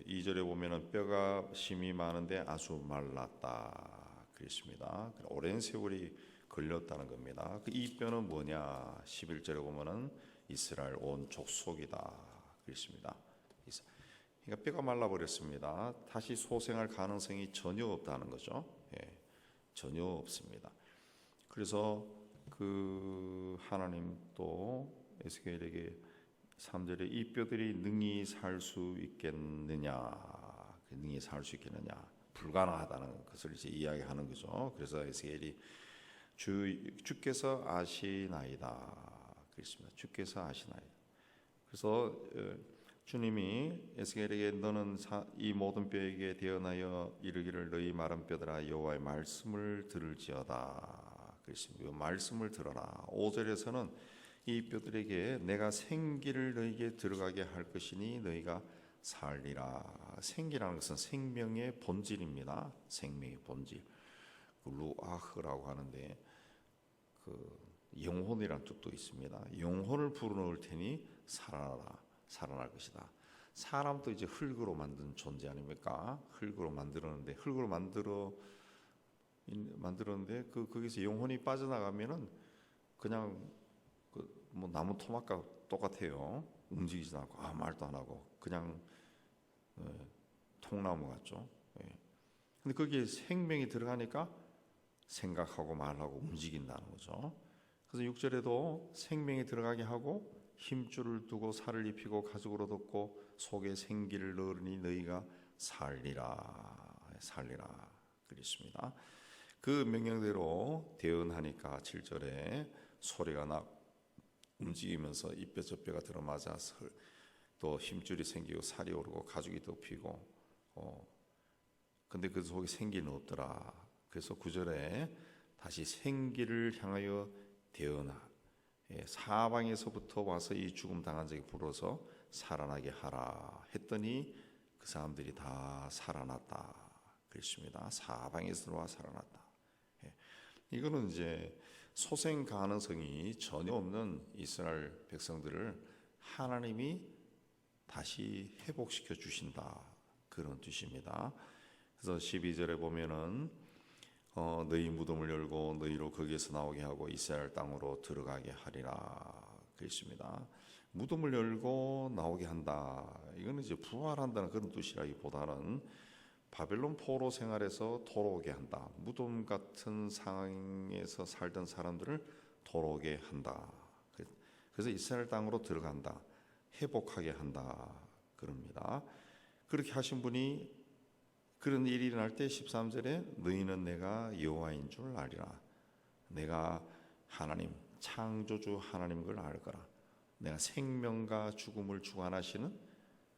2절에 보면은 뼈가 심이 많은데 아주 말랐다 그랬습니다. 오랜 세월이 걸렸다는 겁니다. 이 뼈는 뭐냐? 11절에 보면은 이스라엘 온 족속이다 그랬습니다. 그러니까 뼈가 말라버렸습니다. 다시 소생할 가능성이 전혀 없다는 거죠. 전혀 없습니다. 그래서 하나님 또 에스겔에게 3절에 이 뼈들이 능히 살 수 있겠느냐, 능히 살 수 있겠느냐, 불가능하다는 것을 이제 이야기하는 거죠. 그래서 에스겔이 주께서 아시나이다 그랬습니다. 주께서 아시나이다. 그래서 주님이 에스겔에게 너는 이 모든 뼈에게 대언하여 이르기를 너희 마른 뼈들아 여호와의 말씀을 들을지어다 그랬습니다. 말씀을 들어라. 5절에서는 이 뼈들에게 내가 생기를 너희에게 들어가게 할 것이니 너희가 살리라. 생기라는 것은 생명의 본질입니다. 생명의 본질. 루아흐라고 하는데 영혼이란 뜻도 있습니다. 영혼을 불어넣을 테니 살아나라. 살아날 것이다. 사람도 이제 흙으로 만든 존재 아닙니까? 흙으로 만들었는데 거기서 영혼이 빠져나가면은 그냥 뭐 나무 토막과 똑같아요. 움직이지도 않고 말도 안 하고 그냥 통나무 같죠. 근데 거기에 생명이 들어가니까 생각하고 말하고 움직인다는 거죠. 그래서 6절에도 생명이 들어가게 하고 힘줄을 두고 살을 입히고 가죽으로 덮고 속에 생기를 넣으니 너희가 살리라 그랬습니다. 그 명령대로 대언하니까 7절에 소리가 나 움직이면서 이 뼈 저 뼈가 들어맞아서 또 힘줄이 생기고 살이 오르고 가죽이 덮이고 근데 그 속에 생기는 없더라. 그래서 9절에 다시 생기를 향하여 대언하 사방에서부터 와서 이 죽음 당한 자에게 불어서 살아나게 하라 했더니 그 사람들이 다 살아났다 그랬습니다. 사방에서 들어와 살아났다. 이거는 이제 소생 가능성이 전혀 없는 이스라엘 백성들을 하나님이 다시 회복시켜 주신다 그런 뜻입니다. 그래서 12절에 보면은 너희 무덤을 열고 너희로 거기에서 나오게 하고 이스라엘 땅으로 들어가게 하리라 그랬습니다. 무덤을 열고 나오게 한다. 이거는 이제 부활한다는 그런 뜻이라기보다는 바벨론 포로 생활에서 돌아오게 한다. 무덤 같은 상황에서 살던 사람들을 돌아오게 한다. 그래서 이스라엘 땅으로 들어간다. 회복하게 한다. 그럽니다. 그렇게 하신 분이 그런 일이 일어날 때 13절에 너희는 내가 여호와인 줄 알리라. 내가 하나님 창조주 하나님인 걸 알거라. 내가 생명과 죽음을 주관하시는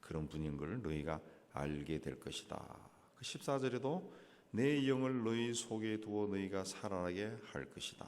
그런 분인 걸 너희가 알게 될 것이다. 14절에도 내 영을 너희 속에 두어 너희가 살아나게 할 것이다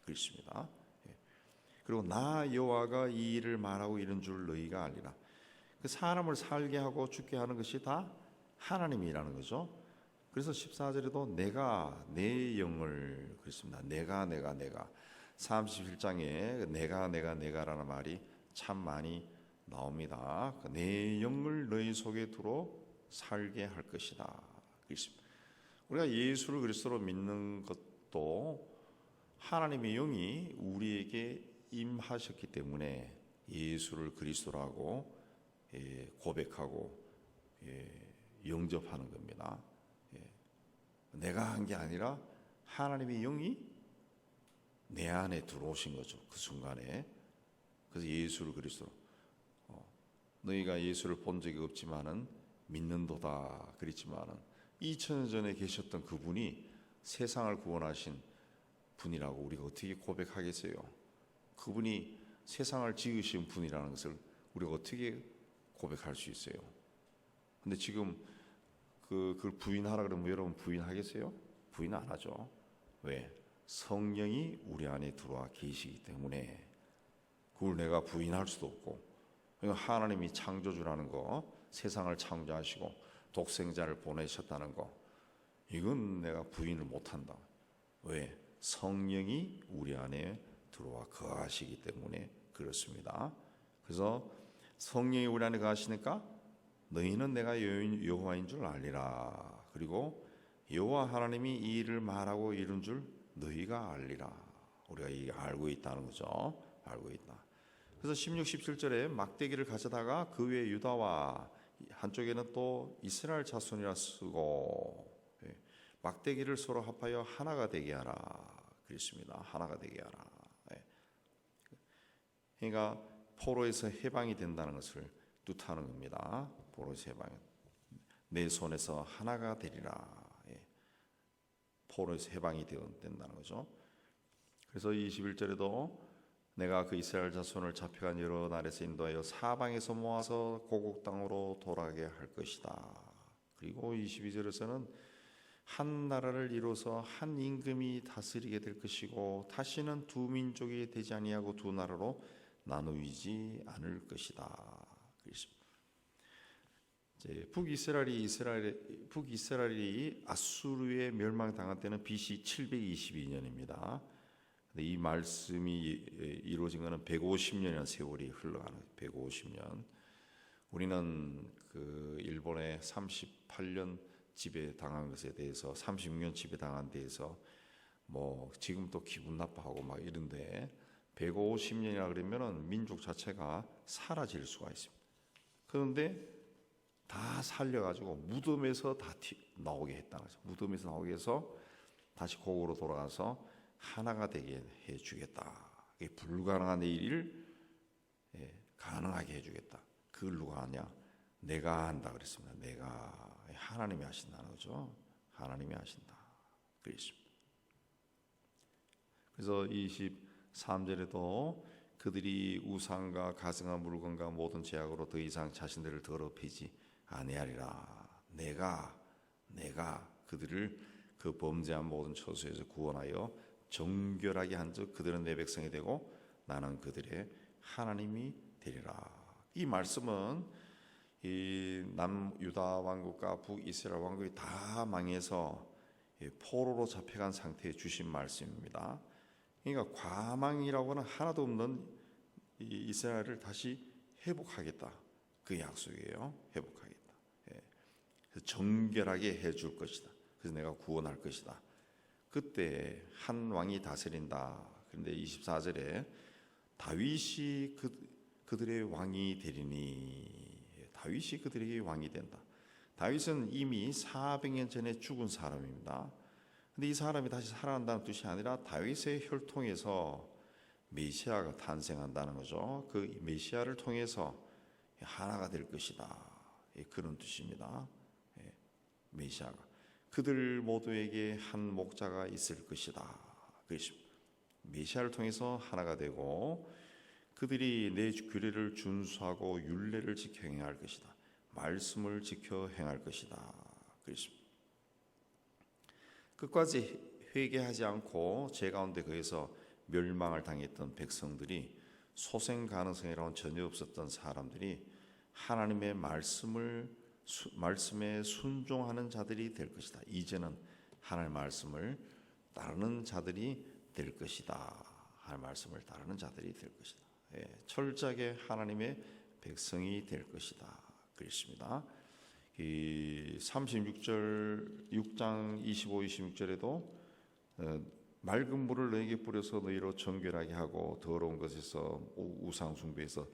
그렇습니다. 그리고 나 여호와가 이 일을 말하고 이런 줄 너희가 알리라. 그 사람을 살게 하고 죽게 하는 것이 다 하나님이라는 거죠. 그래서 14절에도 내가 내 영을 그랬습니다. 내가 37장에 내가라는 말이 참 많이 나옵니다. 내 영을 너희 속에 두어 살게 할 것이다. 우리가 예수를 그리스도로 믿는 것도 하나님의 영이 우리에게 임하셨기 때문에 예수를 그리스도라고 고백하고 영접하는 겁니다. 내가 한 게 아니라 하나님의 영이 내 안에 들어오신 거죠. 그 순간에. 그래서 예수를 그리스도로 너희가 예수를 본 적이 없지만은 믿는도다 그랬지만은 2000년 전에 계셨던 그분이 세상을 구원하신 분이라고 우리가 어떻게 고백하겠어요? 그분이 세상을 지으신 분이라는 것을 우리가 어떻게 고백할 수 있어요? 근데 지금 그걸 부인하라 그러면 여러분 부인하겠어요? 부인 안 하죠. 왜? 성령이 우리 안에 들어와 계시기 때문에 그걸 내가 부인할 수도 없고 하나님이 창조주라는 거 세상을 창조하시고 독생자를 보내셨다는 거 이건 내가 부인을 못한다. 왜? 성령이 우리 안에 들어와 거하시기 때문에 그렇습니다. 그래서 성령이 우리 안에 거하시니까 너희는 내가 여호와인 줄 알리라. 그리고 여호와 하나님이 이 일을 말하고 이룬 줄 너희가 알리라. 우리가 이게 알고 있다는 거죠. 알고 있다. 그래서 16, 17절에 막대기를 가져다가 그 위에 유다와 한쪽에는 또 이스라엘 자손이라 쓰고 막대기를 서로 합하여 하나가 되게 하라. 그랬습니다. 하나가 되게 하라. 그러니까 포로에서 해방이 된다는 것을 뜻하는 겁니다. 포로에서 해방. 내 손에서 하나가 되리라. 포로에서 해방이 된다는 거죠. 그래서 21절에도 내가 그 이스라엘 자손을 잡혀간 여러 나라에서 인도하여 사방에서 모아서 고국 땅으로 돌아가게 할 것이다. 그리고 22절에서는 한 나라를 이루어서 한 임금이 다스리게 될 것이고 다시는 두 민족이 되지 아니하고 두 나라로 나누이지 않을 것이다. 이제 북이스라엘이 아수르에 멸망당한 때는 BC 722년입니다. 이 말씀이 이루어진 것은 150년이라는 세월이 흘러가는 150년. 우리는 그 일본의 38년 지배 당한 것에 대해서 36년 지배 당한 데에서 뭐 지금 또 기분 나빠하고 막 이런데 150년이라 그러면은 민족 자체가 사라질 수가 있습니다. 그런데 다 살려가지고 무덤에서 다 나오게 했다는 거죠. 무덤에서 나오게 해서 다시 고국으로 돌아가서 하나가 되게 해주겠다. 이게 불가능한 일을 가능하게 해주겠다. 그걸 누가 하냐? 내가 한다 그랬습니다. 내가 하나님이 하신다는 거죠. 하나님이 하신다. 그랬습니다. 그래서 23절에도 그들이 우상과 가증한 물건과 모든 제약으로 더 이상 자신들을 더럽히지 아니하리라. 내가 그들을 그 범죄한 모든 처소에서 구원하여 정결하게 한즉 그들은 내 백성이 되고 나는 그들의 하나님이 되리라. 이 말씀은 이 남유다 왕국과 북이스라엘 왕국이 다 망해서 포로로 잡혀간 상태에 주신 말씀입니다. 그러니까 과망이라고는 하나도 없는 이 이스라엘을 다시 회복하겠다. 그 약속이에요. 회복하겠다. 그래서 정결하게 해줄 것이다. 그래서 내가 구원할 것이다. 그때 한 왕이 다스린다. 그런데 24절에 다윗이 그들의 왕이 되리니, 다윗이 그들에게 왕이 된다. 다윗은 이미 400년 전에 죽은 사람입니다. 근데 이 사람이 다시 살아난다는 뜻이 아니라 다윗의 혈통에서 메시아가 탄생한다는 거죠. 그 메시아를 통해서 하나가 될 것이다. 그런 뜻입니다. 메시아가 그들 모두에게 한 목자가 있을 것이다. 그것입니다. 메시아를 통해서 하나가 되고 그들이 내 규례를 준수하고 율례를 지켜 행할 것이다. 말씀을 지켜 행할 것이다. 그렇습니다. 끝까지 회개하지 않고 제 가운데 거기서 멸망을 당했던 백성들이 소생 가능성이라고는 전혀 없었던 사람들이 하나님의 말씀에 순종하는 자들이 될 것이다. 이제는 하나님의 말씀을 따르는 자들이 될 것이다. 하나님의 말씀을 따르는 자들이 될 것이다. 철저하게 하나님의 백성이 될 것이다. 그렇습니다. 이 36절 6장 25, 26절에도 맑은 물을 너에게 뿌려서 너희로 정결하게 하고 더러운 것에서 우상 숭배에서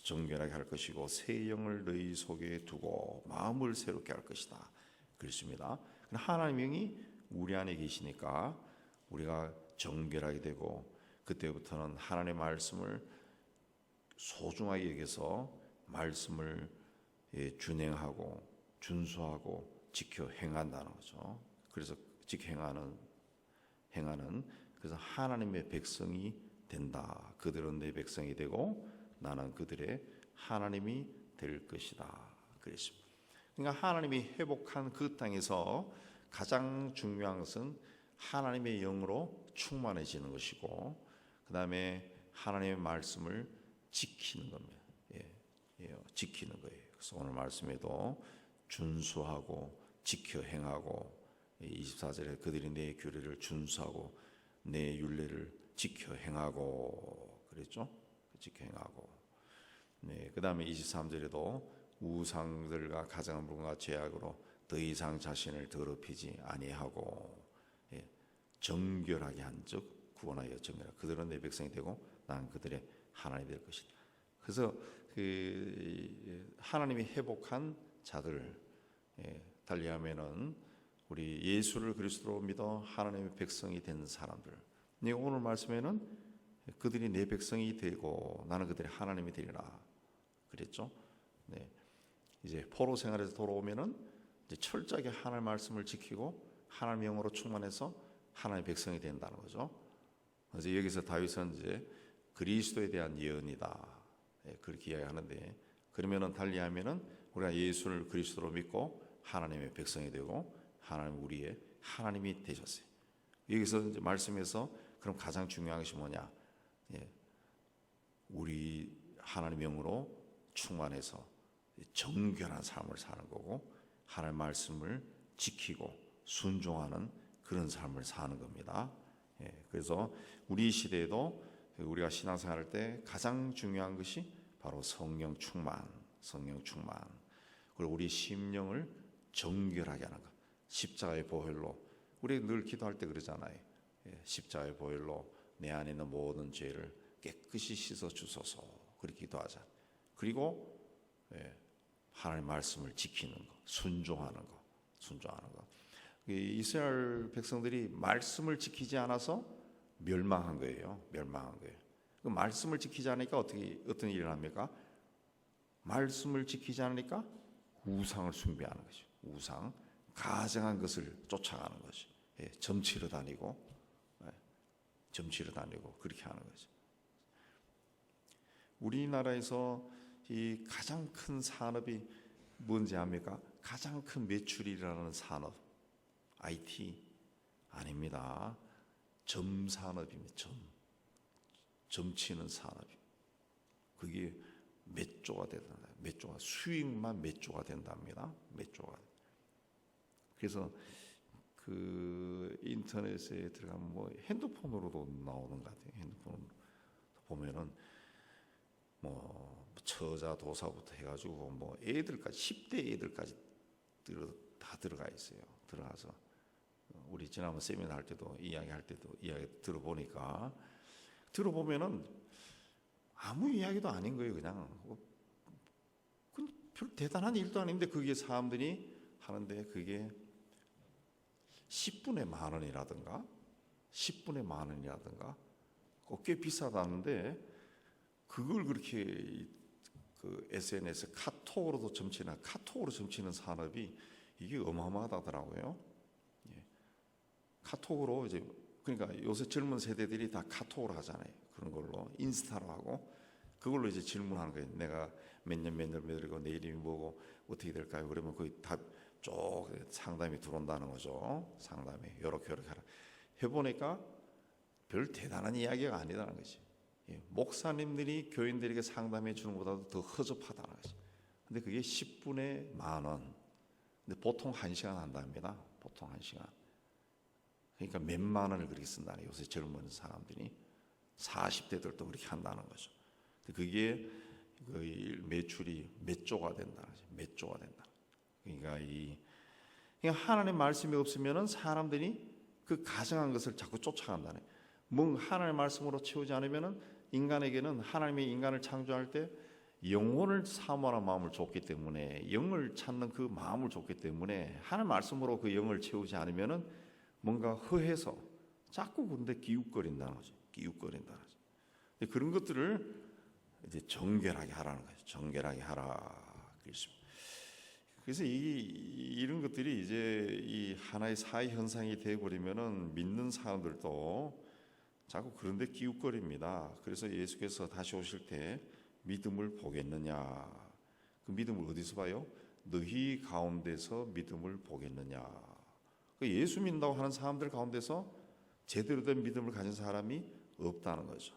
정결하게 할 것이고 새 영을 너희 속에 두고 마음을 새롭게 할 것이다. 그렇습니다. 하나님의 영이 우리 안에 계시니까 우리가 정결하게 되고 그때부터는 하나님의 말씀을 소중하게 여겨서 말씀을 준행하고 준수하고 지켜 행한다는 거죠. 그래서 지켜 행하는 그래서 하나님의 백성이 된다. 그들은 내 백성이 되고 나는 그들의 하나님이 될 것이다. 그랬습니다. 그러니까 하나님이 회복한 그 땅에서 가장 중요한 것은 하나님의 영으로 충만해지는 것이고 그 다음에 하나님의 말씀을 지키는 겁니다. 지키는 거예요. 그래서 오늘 말씀에도 준수하고 지켜 행하고 24절에 그들이 내 규례를 준수하고 내 율례를 지켜 행하고 그랬죠? 지켜 행하고 그 다음에 23절에도 우상들과 가정물과 죄악으로 더 이상 자신을 더럽히지 아니하고 정결하게 한즉 구원하여 정결하게 그들은 내 백성이 되고 나는 그들의 하나님이 될 것이다. 그래서 하나님이 회복한 자들, 달리하면은 우리 예수를 그리스도로 믿어 하나님의 백성이 된 사람들, 오늘 말씀에는 그들이 내 백성이 되고 나는 그들의 하나님이 되리라 그랬죠. 이제 포로 생활에서 돌아오면은 이제 철저하게 하나님 말씀을 지키고 하나님의 영으로 충만해서 하나님의 백성이 된다는 거죠. 그래서 여기서 다윗은 이제 그리스도에 대한 예언이다 그렇게 이야기하는데, 그러면은 달리하면은 우리가 예수를 그리스도로 믿고 하나님의 백성이 되고 하나님 우리의 하나님이 되셨어요. 여기서 이제 말씀에서 그럼 가장 중요한 것이 뭐냐? 우리 하나님 영으로 충만해서 정결한 삶을 사는 거고 하나님 말씀을 지키고 순종하는 그런 삶을 사는 겁니다. 그래서 우리 시대에도 우리가 신앙생활할 때 가장 중요한 것이 바로 성령 충만, 그리고 우리 심령을 정결하게 하는 것. 십자가의 보혈로, 우리 늘 기도할 때 그러잖아요. 십자가의 보혈로 내 안에 있는 모든 죄를 깨끗이 씻어 주소서 그렇게 기도하자. 그리고 하나님의 말씀을 지키는 것, 순종하는 것. 이스라엘 백성들이 말씀을 지키지 않아서 멸망한 거예요. 그 말씀을 지키지 않으니까 어떤 일이 일어납니까? 말씀을 지키지 않으니까 우상을 숭배하는 거죠. 우상, 가증한 것을 쫓아가는 거죠. 점치러 다니고 그렇게 하는 거죠. 우리나라에서 이 가장 큰 산업이 뭔지 압니까? 가장 큰 매출이라는 산업, IT 아닙니다. 점산업입니다. 점치는 산업이. 그게 몇 조가 된다. 수익만 몇 조가 된답니다. 몇 조가. 그래서 그 인터넷에 들어가면 뭐 핸드폰으로도 나오는 것 같아요. 핸드폰 보면은 뭐 처자 도사부터 해가지고 뭐 애들까지 10대 애들까지 다 들어가 있어요. 들어가서 우리 지난번 세미나 할 때도 이야기 들어보면은 아무 이야기도 아닌 거예요. 그냥 별 대단한 일도 아닌데 그게 사람들이 하는데 그게 10분에 만 원이라든가 꽤 비싸다는데 그걸 그렇게 그 SNS 카톡으로 점치는 산업이 이게 어마어마하다더라고요. 카톡으로 이제 그러니까 요새 젊은 세대들이 다 카톡으로 하잖아요. 그런 걸로 인스타로 하고 그걸로 이제 질문하는 거예요. 내가 몇 년이고 내 이름이 뭐고 어떻게 될까요? 그러면 거의 다 쭉 상담이 들어온다는 거죠. 상담이 요렇게 하라. 해보니까 별 대단한 이야기가 아니라는 거지. 목사님들이 교인들에게 상담해 주는 것보다도 더 허접하다는 거지. 근데 그게 10분에 만 원. 근데 보통 1시간 한답니다. 보통 1시간. 그러니까 몇만 원을 그렇게 쓴다는 요새 젊은 사람들이 40대들도 그렇게 한다는 거죠. 그게 매출이 몇 조가 된다는 거죠. 몇 조가 된다. 그러니까 하나님 말씀이 없으면은 사람들이 그 가정한 것을 자꾸 쫓아간다네. 뭔 하나님 말씀으로 채우지 않으면은 인간에게는 하나님이 인간을 창조할 때 영혼을 사모하는 마음을 줬기 때문에 영을 찾는 그 마음을 줬기 때문에 하나님 말씀으로 그 영을 채우지 않으면은 뭔가 허해서 자꾸 그런데 기웃거린다는 거죠. 그런 것들을 이제 정결하게 하라는 거죠. 정결하게 하라 그랬습니다. 그래서 이런 것들이 이제 이 하나의 사회 현상이 되어버리면은 믿는 사람들도 자꾸 그런데 기웃거립니다. 그래서 예수께서 다시 오실 때 믿음을 보겠느냐? 그 믿음을 어디서 봐요? 너희 가운데서 믿음을 보겠느냐? 예수 믿는다고 하는 사람들 가운데서 제대로 된 믿음을 가진 사람이 없다는 거죠.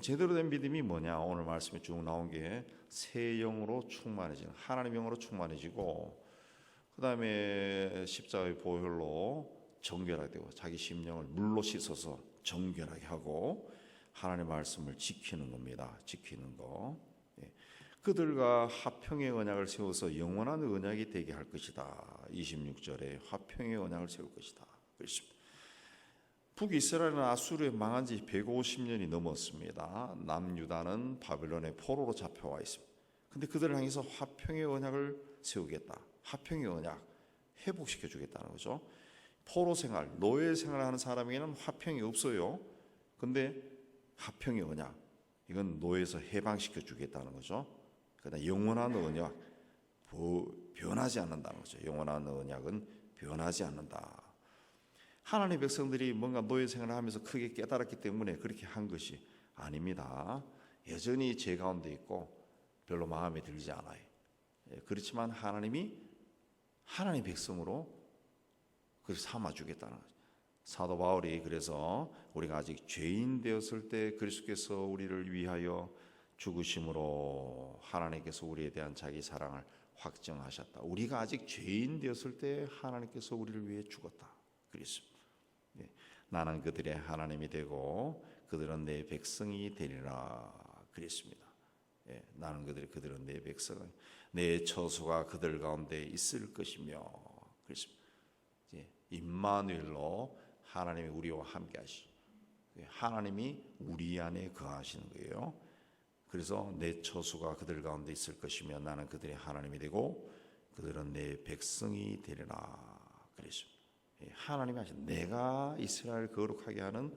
제대로 된 믿음이 뭐냐? 오늘 말씀에 쭉 나온 게 새 영으로 충만해지는, 하나님 영으로 충만해지고 그 다음에 십자가의 보혈로 정결하게 되고 자기 심령을 물로 씻어서 정결하게 하고 하나님의 말씀을 지키는 겁니다. 지키는 거. 그들과 화평의 언약을 세워서 영원한 언약이 되게 할 것이다. 26절에 화평의 언약을 세울 것이다. 그렇습니다. 북이스라엘은 아수르에 망한 지 150년이 넘었습니다. 남유다는 바벨론의 포로로 잡혀와 있습니다. 근데 그들을 향해서 화평의 언약을 세우겠다. 화평의 언약 회복시켜 주겠다는 거죠. 포로 생활, 노예 생활을 하는 사람에게는 화평이 없어요. 근데 화평의 언약, 이건 노예에서 해방시켜 주겠다는 거죠. 그러나 영원한 언약, 변하지 않는다는 거죠. 영원한 언약은 변하지 않는다. 하나님의 백성들이 뭔가 노예 생활을 하면서 크게 깨달았기 때문에 그렇게 한 것이 아닙니다. 여전히 죄 가운데 있고 별로 마음에 들지 않아요. 그렇지만 하나님이 하나님의 백성으로 그렇게 삼아주겠다는 거죠. 사도 바울이 그래서 우리가 아직 죄인 되었을 때 그리스도께서 우리를 위하여 죽으심으로 하나님께서 우리에 대한 자기 사랑을 확정하셨다. 우리가 아직 죄인 되었을 때 하나님께서 우리를 위해 죽었다. 그랬습니다. 나는 그들의 하나님이 되고 그들은 내 백성이 되리라. 그랬습니다. 나는 그들은 내 백성, 내 처소가 그들 가운데 있을 것이며. 그랬습니다. 임마누엘로 하나님이 우리와 함께 하시죠. 하나님이 우리 안에 거하시는 거예요. 그래서 내 처소가 그들 가운데 있을 것이며 나는 그들의 하나님이 되고 그들은 내 백성이 되리라. 그랬습니다. 하나님이 하신 내가 이스라엘 거룩하게 하는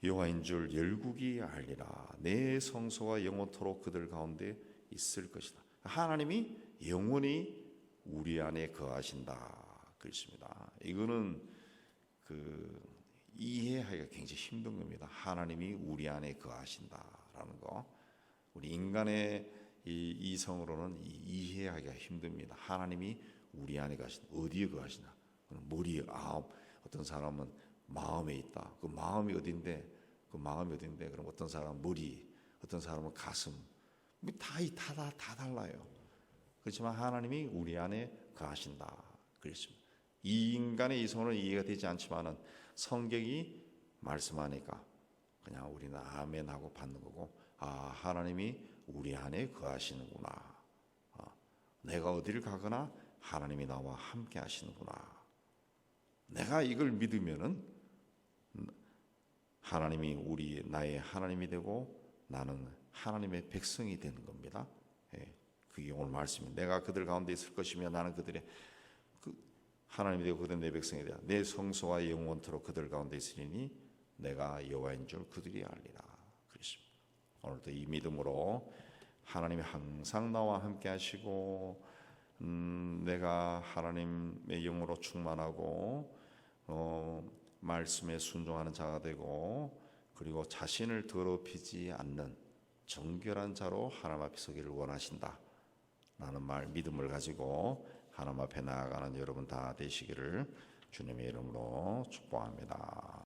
여호와인 줄 열국이 알리라. 내 성소가 영원토록 그들 가운데 있을 것이다. 하나님이 영원히 우리 안에 거하신다. 그렇습니다. 이거는 이해하기가 굉장히 힘든 겁니다. 하나님이 우리 안에 거하신다라는 거. 우리 인간의 이 이성으로는 이해하기가 힘듭니다. 하나님이 우리 안에 거하신다. 어디에 거하시나? 머리에, 어떤 사람은 마음에 있다. 그 마음이 어딘데? 그럼 어떤 사람은 머리, 어떤 사람은 가슴. 다 달라요. 그렇지만 하나님이 우리 안에 거하신다. 그랬습니다. 이 인간의 이성으로는 이해가 되지 않지만은 성경이 말씀하니까 그냥 우리는 아멘하고 받는 거고, 하나님이 우리 안에 거하시는구나. 내가 어디를 가거나 하나님이 나와 함께 하시는구나. 내가 이걸 믿으면은 하나님이 나의 하나님이 되고 나는 하나님의 백성이 되는 겁니다. 그게 오늘 말씀입니다. 내가 그들 가운데 있을 것이며 나는 그들의 하나님이 되고 그들은 내 백성이 되라. 내 성소와 영원토록 그들 가운데 있으리니 내가 여호와인 줄 그들이 알리라. 그렇습니다. 오늘도 이 믿음으로 하나님이 항상 나와 함께 하시고 내가 하나님의 영으로 충만하고 말씀에 순종하는 자가 되고 그리고 자신을 더럽히지 않는 정결한 자로 하나님 앞에 서기를 원하신다 라는 믿음을 가지고 하나님 앞에 나아가는 여러분 다 되시기를 주님의 이름으로 축복합니다.